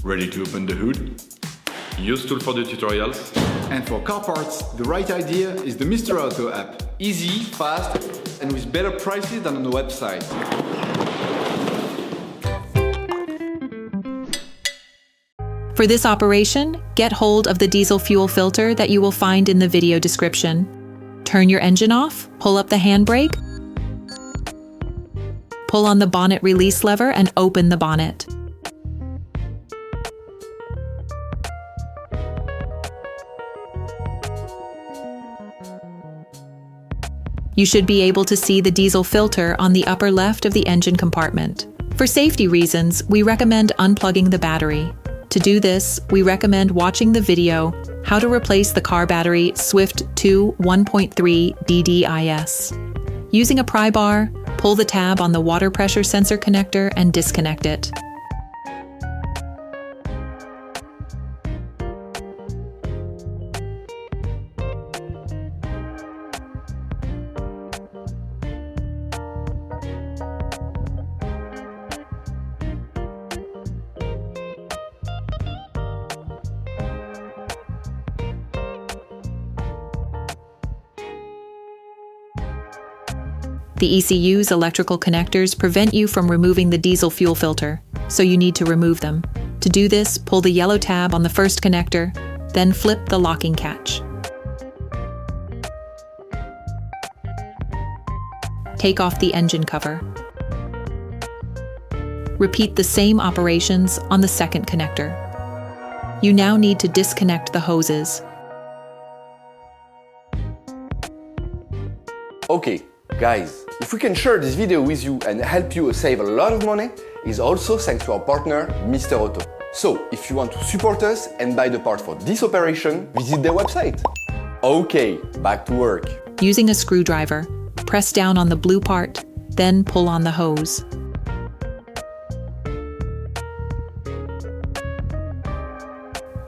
Ready to open the hood? Usetool for the tutorials. And for car parts, the right idea is the Mr. Auto app. Easy, fast, and with better prices than on the website. For this operation, get hold of the diesel fuel filter that you will find in the video description. Turn your engine off, pull up the handbrake, pull on the bonnet release lever and open the bonnet. You should be able to see the diesel filter on the upper left of the engine compartment. For safety reasons, we recommend unplugging the battery. To do this, we recommend watching the video, How to Replace the Car Battery Swift 2 1.3 DDiS. Using a pry bar, pull the tab on the water pressure sensor connector and disconnect it. The ECU's electrical connectors prevent you from removing the diesel fuel filter, so you need to remove them. To do this, pull the yellow tab on the first connector, then flip the locking catch. Take off the engine cover. Repeat the same operations on the second connector. You now need to disconnect the hoses. Okay, guys, if we can share this video with you and help you save a lot of money, is also thanks to our partner, Mr. Auto. So, if you want to support us and buy the part for this operation, visit their website. Okay, back to work. Using a screwdriver, press down on the blue part, then pull on the hose.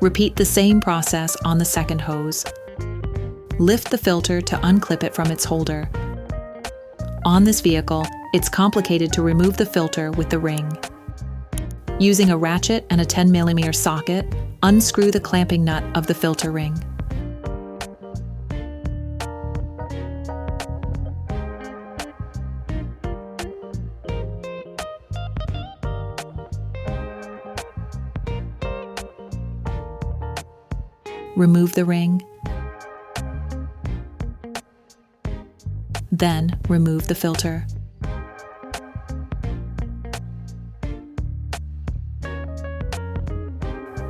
Repeat the same process on the second hose. Lift the filter to unclip it from its holder. On this vehicle, it's complicated to remove the filter with the ring. Using a ratchet and a 10mm socket, unscrew the clamping nut of the filter ring. Remove the ring. Then remove the filter.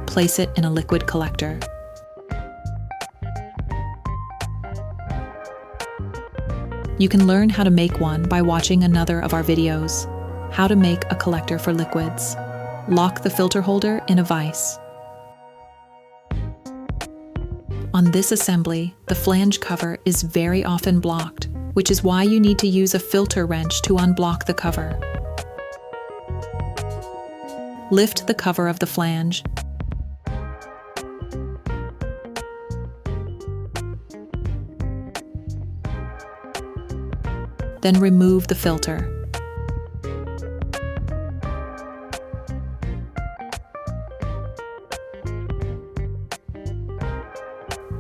Place it in a liquid collector. You can learn how to make one by watching another of our videos, How to Make a Collector for Liquids. Lock the filter holder in a vise. On this assembly, the flange cover is very often blocked, which is why you need to use a filter wrench to unblock the cover. Lift the cover of the flange. Then remove the filter.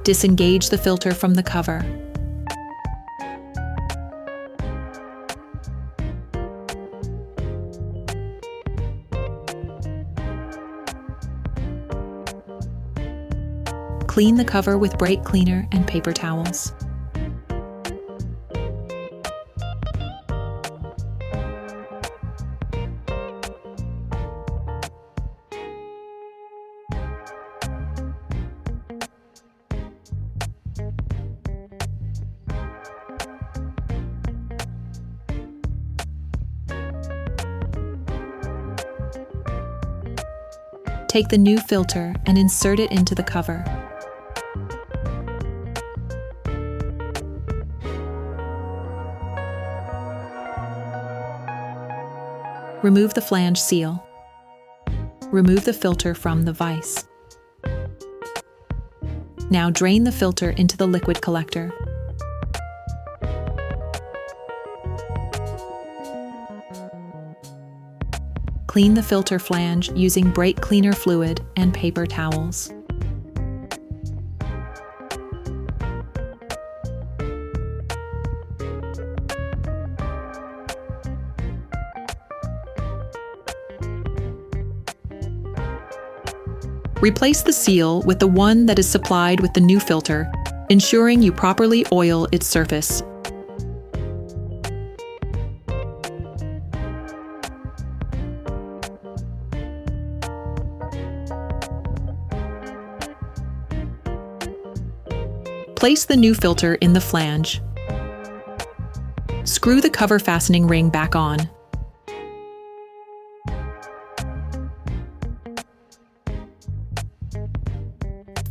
Disengage the filter from the cover. Clean the cover with brake cleaner and paper towels. Take the new filter and insert it into the cover. Remove the flange seal. Remove the filter from the vise. Now drain the filter into the liquid collector. clean the filter flange using brake cleaner fluid and paper towels. Replace the seal with the one that is supplied with the new filter, ensuring you properly oil its surface. Place the new filter in the flange. Screw the cover fastening ring back on.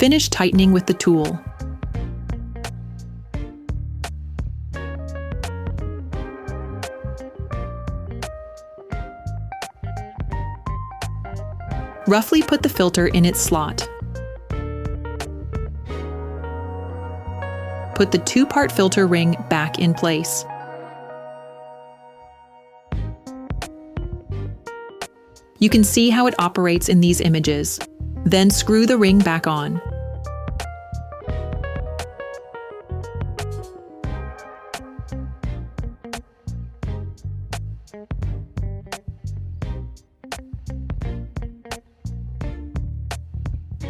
Finish tightening with the tool. Roughly put the filter in its slot. Put the two-part filter ring back in place. You can see how it operates in these images. Then screw the ring back on.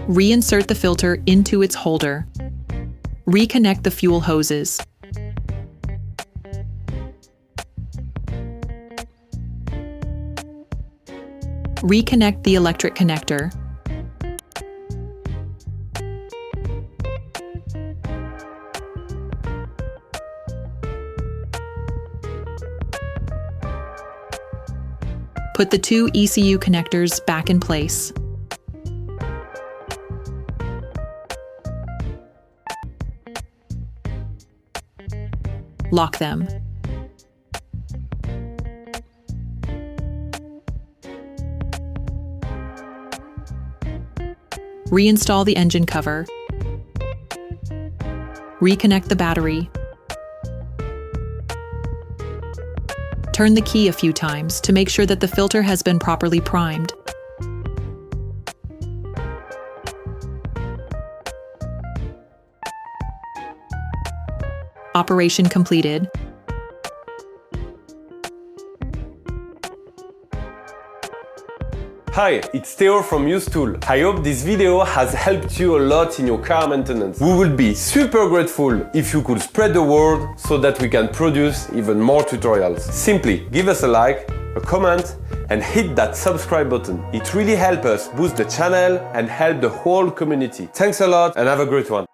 Reinsert the filter into its holder. Reconnect the fuel hoses. Reconnect the electric connector. Put the two ECU connectors back in place. Lock them. Reinstall the engine cover. Reconnect the battery. Turn the key a few times to make sure that the filter has been properly primed. Operation completed. Hi, it's Theo from Usetool. I hope this video has helped you a lot in your car maintenance. We will be super grateful if you could spread the word so that we can produce even more tutorials. Simply give us a like, a comment, and hit that subscribe button. It really helps us boost the channel and help the whole community. Thanks a lot and have a great one.